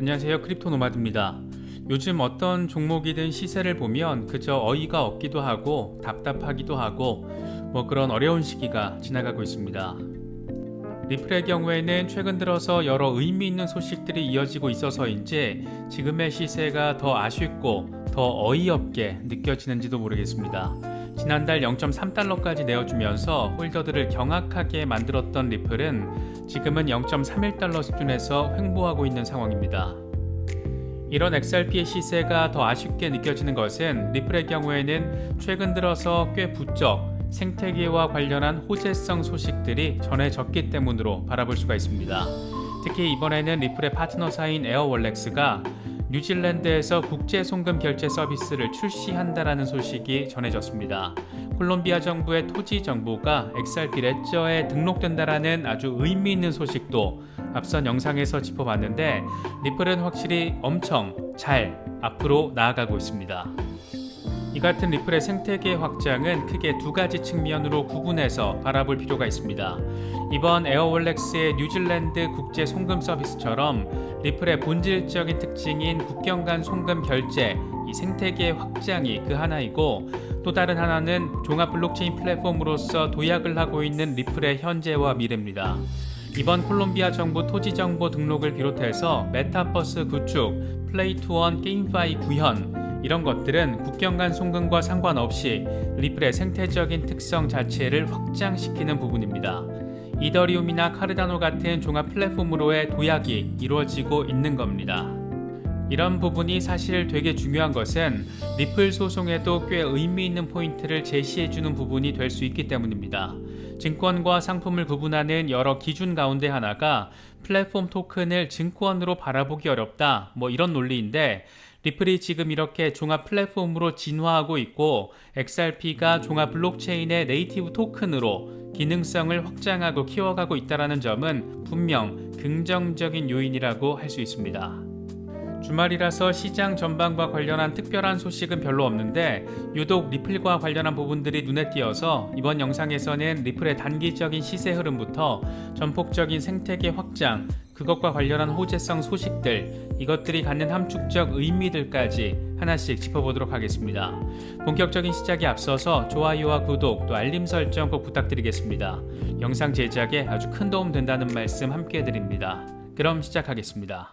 안녕하세요. 크립토 노마드입니다. 요즘 어떤 종목이든 시세를 보면 그저 어이가 없기도 하고 답답하기도 하고 그런 어려운 시기가 지나가고 있습니다. 리플의 경우에는 최근 들어서 여러 의미 있는 소식들이 이어지고 있어서인지 지금의 시세가 더 아쉽고 더 어이없게 느껴지는지도 모르겠습니다. 지난달 0.3달러까지 내어주면서 홀더들을 경악하게 만들었던 리플은 지금은 0.31달러 수준에서 횡보하고 있는 상황입니다. 이런 XRP의 시세가 더 아쉽게 느껴지는 것은 리플의 경우에는 최근 들어서 꽤 부쩍 생태계와 관련한 호재성 소식들이 전해졌기 때문으로 바라볼 수가 있습니다. 특히 이번에는 리플의 파트너사인 에어월렉스가 뉴질랜드에서 국제 송금 결제 서비스를 출시한다라는 소식이 전해졌습니다. 콜롬비아 정부의 토지 정보가 XRP 레저에 등록된다라는 아주 의미 있는 소식도 앞선 영상에서 짚어봤는데 리플은 확실히 엄청 잘 앞으로 나아가고 있습니다. 이 같은 리플의 생태계 확장은 크게 두 가지 측면으로 구분해서 바라볼 필요가 있습니다. 이번 에어월렉스의 뉴질랜드 국제 송금 서비스처럼 리플의 본질적인 특징인 국경 간 송금 결제, 이 생태계 확장이 그 하나이고 또 다른 하나는 종합 블록체인 플랫폼으로서 도약을 하고 있는 리플의 현재와 미래입니다. 이번 콜롬비아 정부 토지 정보 등록을 비롯해서 메타버스 구축, 플레이투원 게임파이 구현 이런 것들은 국경 간 송금과 상관없이 리플의 생태적인 특성 자체를 확장시키는 부분입니다. 이더리움이나 카르다노 같은 종합 플랫폼으로의 도약이 이루어지고 있는 겁니다. 이런 부분이 사실 되게 중요한 것은 리플 소송에도 꽤 의미 있는 포인트를 제시해주는 부분이 될 수 있기 때문입니다. 증권과 상품을 구분하는 여러 기준 가운데 하나가 플랫폼 토큰을 증권으로 바라보기 어렵다 이런 논리인데 리플이 지금 이렇게 종합 플랫폼으로 진화하고 있고 XRP가 종합 블록체인의 네이티브 토큰으로 기능성을 확장하고 키워가고 있다는 점은 분명 긍정적인 요인이라고 할 수 있습니다. 주말이라서 시장 전반과 관련한 특별한 소식은 별로 없는데 유독 리플과 관련한 부분들이 눈에 띄어서 이번 영상에서는 리플의 단기적인 시세 흐름부터 전폭적인 생태계 확장, 그것과 관련한 호재성 소식들, 이것들이 갖는 함축적 의미들까지 하나씩 짚어보도록 하겠습니다. 본격적인 시작에 앞서서 좋아요와 구독 또 알림 설정 꼭 부탁드리겠습니다. 영상 제작에 아주 큰 도움 된다는 말씀 함께 해드립니다. 그럼 시작하겠습니다.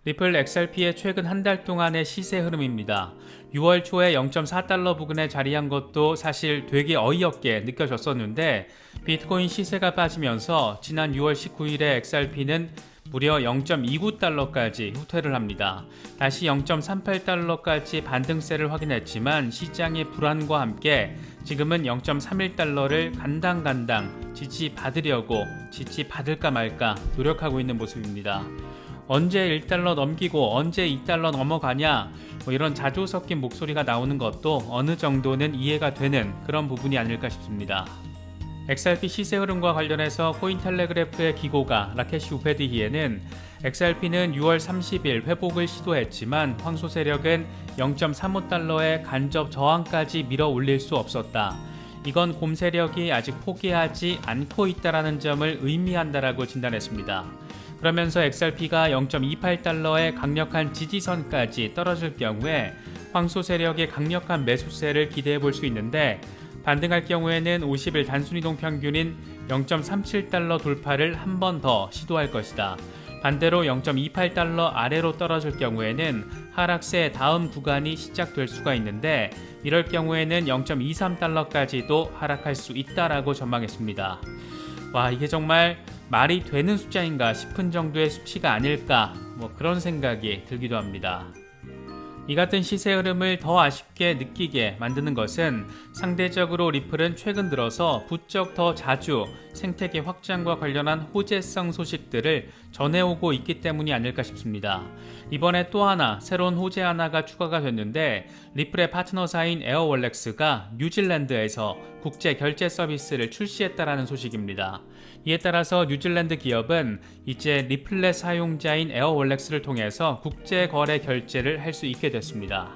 리플 XRP의 최근 한 달 동안의 시세 흐름입니다. 6월 초에 0.4달러 부근에 자리한 것도 사실 되게 어이없게 느껴졌었는데 비트코인 시세가 빠지면서 지난 6월 19일에 XRP는 무려 0.29달러까지 후퇴를 합니다. 다시 0.38달러까지 반등세를 확인했지만 시장의 불안과 함께 지금은 0.31달러를 간당간당 지지받으려고 지지받을까 말까 노력하고 있는 모습입니다. 언제 1달러 넘기고 언제 2달러 넘어가냐 이런 자조 섞인 목소리가 나오는 것도 어느 정도는 이해가 되는 그런 부분이 아닐까 싶습니다. XRP 시세 흐름과 관련해서 코인텔레그래프의 기고가 라케시 우페드히에는 XRP는 6월 30일 회복을 시도했지만 황소 세력은 0.35달러의 간접 저항까지 밀어 올릴 수 없었다. 이건 곰 세력이 아직 포기하지 않고 있다는 점을 의미한다라고 진단했습니다. 그러면서 XRP가 0.28달러의 강력한 지지선까지 떨어질 경우에 황소 세력의 강력한 매수세를 기대해 볼 수 있는데 반등할 경우에는 50일 단순이동 평균인 0.37달러 돌파를 한 번 더 시도할 것이다. 반대로 0.28달러 아래로 떨어질 경우에는 하락세의 다음 구간이 시작될 수가 있는데 이럴 경우에는 0.23달러까지도 하락할 수 있다라고 전망했습니다. 와, 이게 정말 말이 되는 숫자인가 싶은 정도의 수치가 아닐까 그런 생각이 들기도 합니다. 이 같은 시세 흐름을 더 아쉽게 느끼게 만드는 것은 상대적으로 리플은 최근 들어서 부쩍 더 자주 생태계 확장과 관련한 호재성 소식들을 전해오고 있기 때문이 아닐까 싶습니다. 이번에 또 하나 새로운 호재 하나가 추가가 됐는데 리플의 파트너사인 에어월렉스가 뉴질랜드에서 국제 결제 서비스를 출시했다라는 소식입니다. 이에 따라서 뉴질랜드 기업은 이제 리플렛 사용자인 에어월렉스를 통해서 국제 거래 결제를 할 수 있게 됐습니다.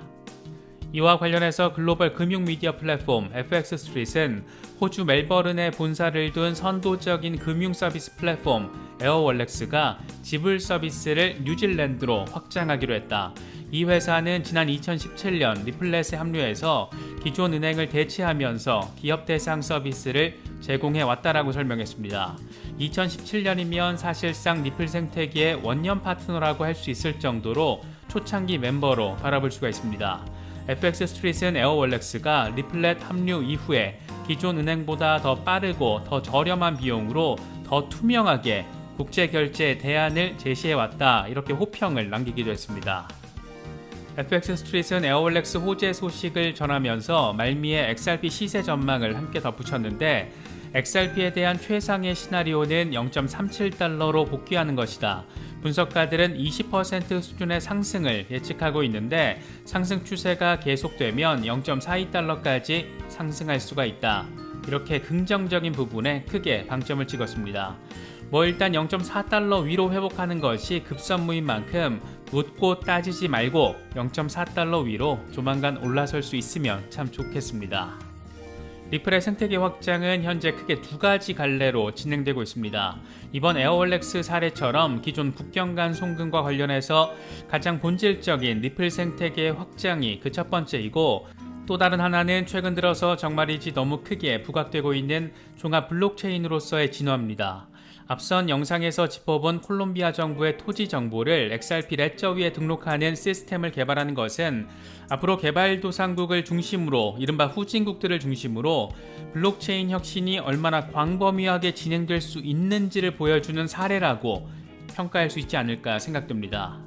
이와 관련해서 글로벌 금융 미디어 플랫폼 FX 스트릿은 호주 멜버른에 본사를 둔 선도적인 금융 서비스 플랫폼 에어월렉스가 지불 서비스를 뉴질랜드로 확장하기로 했다. 이 회사는 지난 2017년 리플렛에 합류해서 기존 은행을 대체하면서 기업 대상 서비스를 제공해 왔다라고 설명했습니다. 2017년이면 사실상 리플 생태계의 원년 파트너라고 할 수 있을 정도로 초창기 멤버로 바라볼 수가 있습니다. FX 스트릿은 에어월렉스가 리플렛 합류 이후에 기존 은행보다 더 빠르고 더 저렴한 비용으로 더 투명하게 국제 결제 대안을 제시해왔다, 이렇게 호평을 남기기도 했습니다. FX 스트릿은 에어월렉스 호재 소식을 전하면서 말미에 XRP 시세 전망을 함께 덧붙였는데, XRP에 대한 최상의 시나리오는 0.37달러로 복귀하는 것이다. 분석가들은 20% 수준의 상승을 예측하고 있는데, 상승 추세가 계속되면 0.42달러까지 상승할 수가 있다. 이렇게 긍정적인 부분에 크게 방점을 찍었습니다. 일단 0.4달러 위로 회복하는 것이 급선무인 만큼 묻고 따지지 말고 0.4달러 위로 조만간 올라설 수 있으면 참 좋겠습니다. 리플의 생태계 확장은 현재 크게 두 가지 갈래로 진행되고 있습니다. 이번 에어월렉스 사례처럼 기존 국경 간 송금과 관련해서 가장 본질적인 리플 생태계의 확장이 그 첫 번째이고, 또 다른 하나는 최근 들어서 정말이지 너무 크게 부각되고 있는 종합 블록체인으로서의 진화입니다. 앞선 영상에서 짚어본 콜롬비아 정부의 토지 정보를 XRP 레저 위에 등록하는 시스템을 개발하는 것은 앞으로 개발도상국을 중심으로, 이른바 후진국들을 중심으로 블록체인 혁신이 얼마나 광범위하게 진행될 수 있는지를 보여주는 사례라고 평가할 수 있지 않을까 생각됩니다.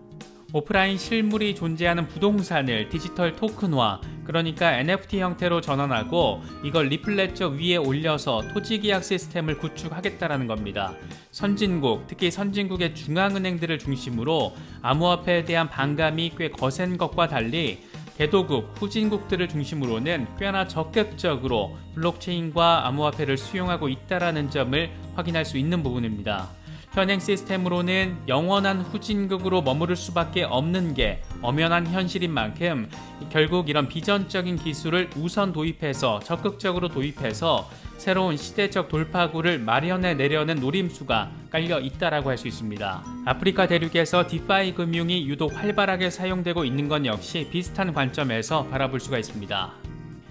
오프라인 실물이 존재하는 부동산을 디지털 토큰화, 그러니까 NFT 형태로 전환하고 이걸 리플 레저 위에 올려서 토지계약 시스템을 구축하겠다라는 겁니다. 선진국, 특히 선진국의 중앙은행들을 중심으로 암호화폐에 대한 반감이 꽤 거센 것과 달리 개도국, 후진국들을 중심으로는 꽤나 적극적으로 블록체인과 암호화폐를 수용하고 있다라는 점을 확인할 수 있는 부분입니다. 현행 시스템으로는 영원한 후진국으로 머무를 수밖에 없는 게 엄연한 현실인 만큼 결국 이런 비전적인 기술을 우선 도입해서 적극적으로 도입해서 새로운 시대적 돌파구를 마련해 내려는 노림수가 깔려 있다라고 할 수 있습니다. 아프리카 대륙에서 디파이 금융이 유독 활발하게 사용되고 있는 건 역시 비슷한 관점에서 바라볼 수가 있습니다.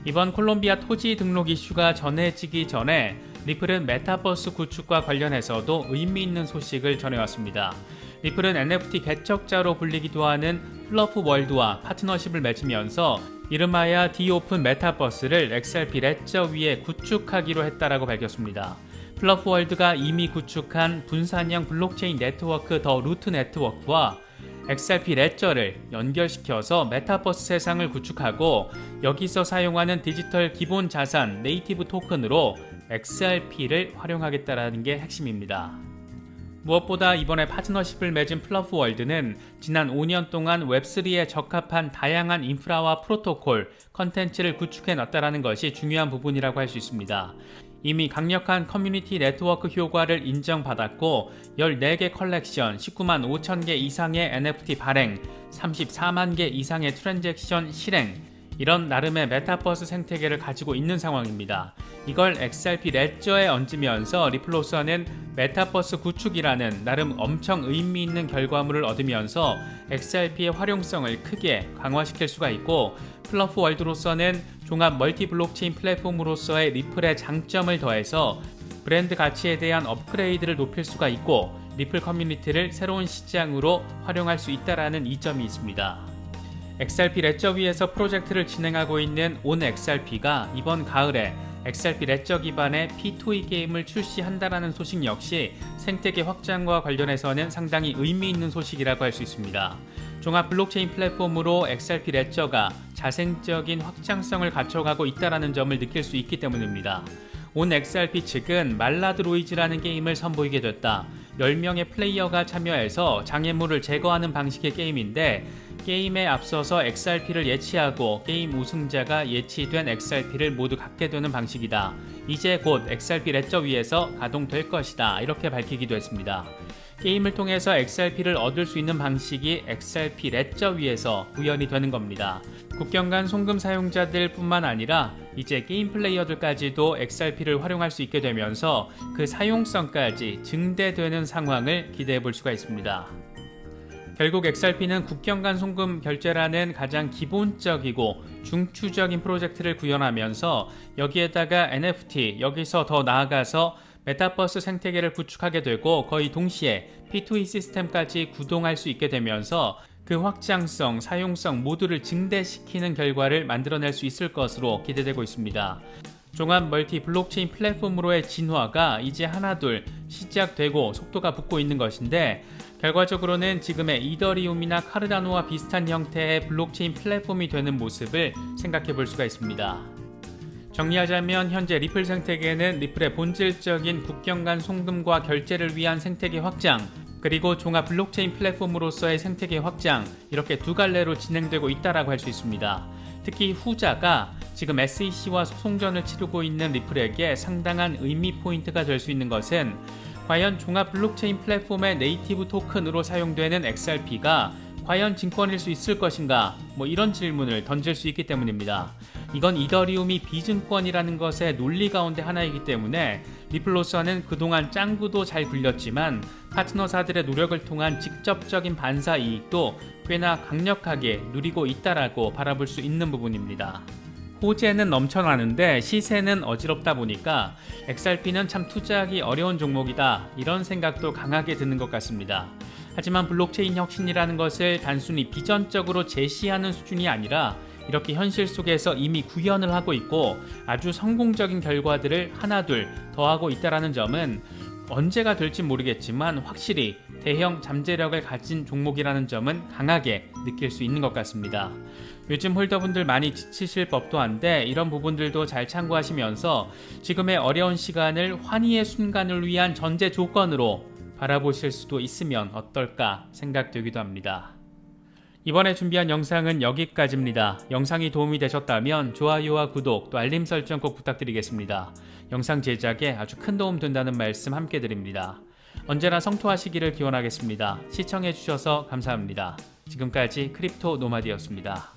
이번 콜롬비아 토지 등록 이슈가 전해지기 전에 리플은 메타버스 구축과 관련해서도 의미 있는 소식을 전해왔습니다. 리플은 NFT 개척자로 불리기도 하는 플러프 월드와 파트너십을 맺으면서 이름하여 디오픈 메타버스를 XRP 레저 위에 구축하기로 했다라고 밝혔습니다. 플러프 월드가 이미 구축한 분산형 블록체인 네트워크 더 루트 네트워크와 XRP 레저를 연결시켜서 메타버스 세상을 구축하고 여기서 사용하는 디지털 기본 자산 네이티브 토큰으로 XRP를 활용하겠다는 게 핵심입니다. 무엇보다 이번에 파트너십을 맺은 플러프 월드는 지난 5년 동안 웹3에 적합한 다양한 인프라와 프로토콜, 컨텐츠를 구축해 놨다는 것이 중요한 부분이라고 할 수 있습니다. 이미 강력한 커뮤니티 네트워크 효과를 인정받았고 14개 컬렉션, 19만 5천 개 이상의 NFT 발행, 34만 개 이상의 트랜잭션 실행, 이런 나름의 메타버스 생태계를 가지고 있는 상황입니다. 이걸 XRP 레저에 얹으면서 리플로서는 메타버스 구축이라는 나름 엄청 의미 있는 결과물을 얻으면서 XRP의 활용성을 크게 강화시킬 수가 있고, 플러프 월드로서는 종합 멀티 블록체인 플랫폼으로서의 리플의 장점을 더해서 브랜드 가치에 대한 업그레이드를 높일 수가 있고 리플 커뮤니티를 새로운 시장으로 활용할 수 있다는 이점이 있습니다. XRP 레저 위에서 프로젝트를 진행하고 있는 OnXRP가 이번 가을에 XRP 레저 기반의 P2E 게임을 출시한다라는 소식 역시 생태계 확장과 관련해서는 상당히 의미 있는 소식이라고 할 수 있습니다. 종합 블록체인 플랫폼으로 XRP 레저가 자생적인 확장성을 갖춰가고 있다는 점을 느낄 수 있기 때문입니다. OnXRP 측은 말라드 로이즈라는 게임을 선보이게 됐다. 10명의 플레이어가 참여해서 장애물을 제거하는 방식의 게임인데 게임에 앞서서 XRP를 예치하고 게임 우승자가 예치된 XRP를 모두 갖게 되는 방식이다. 이제 곧 XRP 레저 위에서 가동될 것이다. 이렇게 밝히기도 했습니다. 게임을 통해서 XRP를 얻을 수 있는 방식이 XRP 레저 위에서 구현이 되는 겁니다. 국경 간 송금 사용자들 뿐만 아니라 이제 게임 플레이어들까지도 XRP를 활용할 수 있게 되면서 그 사용성까지 증대되는 상황을 기대해 볼 수가 있습니다. 결국 XRP는 국경 간 송금 결제라는 가장 기본적이고 중추적인 프로젝트를 구현하면서 여기에다가 NFT, 여기서 더 나아가서 메타버스 생태계를 구축하게 되고 거의 동시에 P2E 시스템까지 구동할 수 있게 되면서 그 확장성, 사용성 모두를 증대시키는 결과를 만들어낼 수 있을 것으로 기대되고 있습니다. 종합 멀티 블록체인 플랫폼으로의 진화가 이제 하나둘 시작되고 속도가 붙고 있는 것인데 결과적으로는 지금의 이더리움이나 카르다노와 비슷한 형태의 블록체인 플랫폼이 되는 모습을 생각해 볼 수가 있습니다. 정리하자면 현재 리플 생태계는 리플의 본질적인 국경 간 송금과 결제를 위한 생태계 확장, 그리고 종합 블록체인 플랫폼으로서의 생태계 확장, 이렇게 두 갈래로 진행되고 있다고 할 수 있습니다. 특히 후자가 지금 SEC와 소송전을 치르고 있는 리플에게 상당한 의미 포인트가 될 수 있는 것은 과연 종합 블록체인 플랫폼의 네이티브 토큰으로 사용되는 XRP가 과연 증권일 수 있을 것인가? 이런 질문을 던질 수 있기 때문입니다. 이건 이더리움이 비증권이라는 것의 논리 가운데 하나이기 때문에 리플로서는 그동안 짱구도 잘 굴렸지만 파트너사들의 노력을 통한 직접적인 반사 이익도 꽤나 강력하게 누리고 있다라고 바라볼 수 있는 부분입니다. 호재는 넘쳐나는데 시세는 어지럽다 보니까 XRP는 참 투자하기 어려운 종목이다, 이런 생각도 강하게 드는 것 같습니다. 하지만 블록체인 혁신이라는 것을 단순히 비전적으로 제시하는 수준이 아니라 이렇게 현실 속에서 이미 구현을 하고 있고 아주 성공적인 결과들을 하나둘 더하고 있다는 점은 언제가 될지 모르겠지만 확실히 대형 잠재력을 가진 종목이라는 점은 강하게 느낄 수 있는 것 같습니다. 요즘 홀더분들 많이 지치실 법도 한데 이런 부분들도 잘 참고하시면서 지금의 어려운 시간을 환희의 순간을 위한 전제 조건으로 바라보실 수도 있으면 어떨까 생각되기도 합니다. 이번에 준비한 영상은 여기까지입니다. 영상이 도움이 되셨다면 좋아요와 구독 또 알림 설정 꼭 부탁드리겠습니다. 영상 제작에 아주 큰 도움 된다는 말씀 함께 드립니다. 언제나 성토하시기를 기원하겠습니다. 시청해주셔서 감사합니다. 지금까지 크립토 노마디였습니다.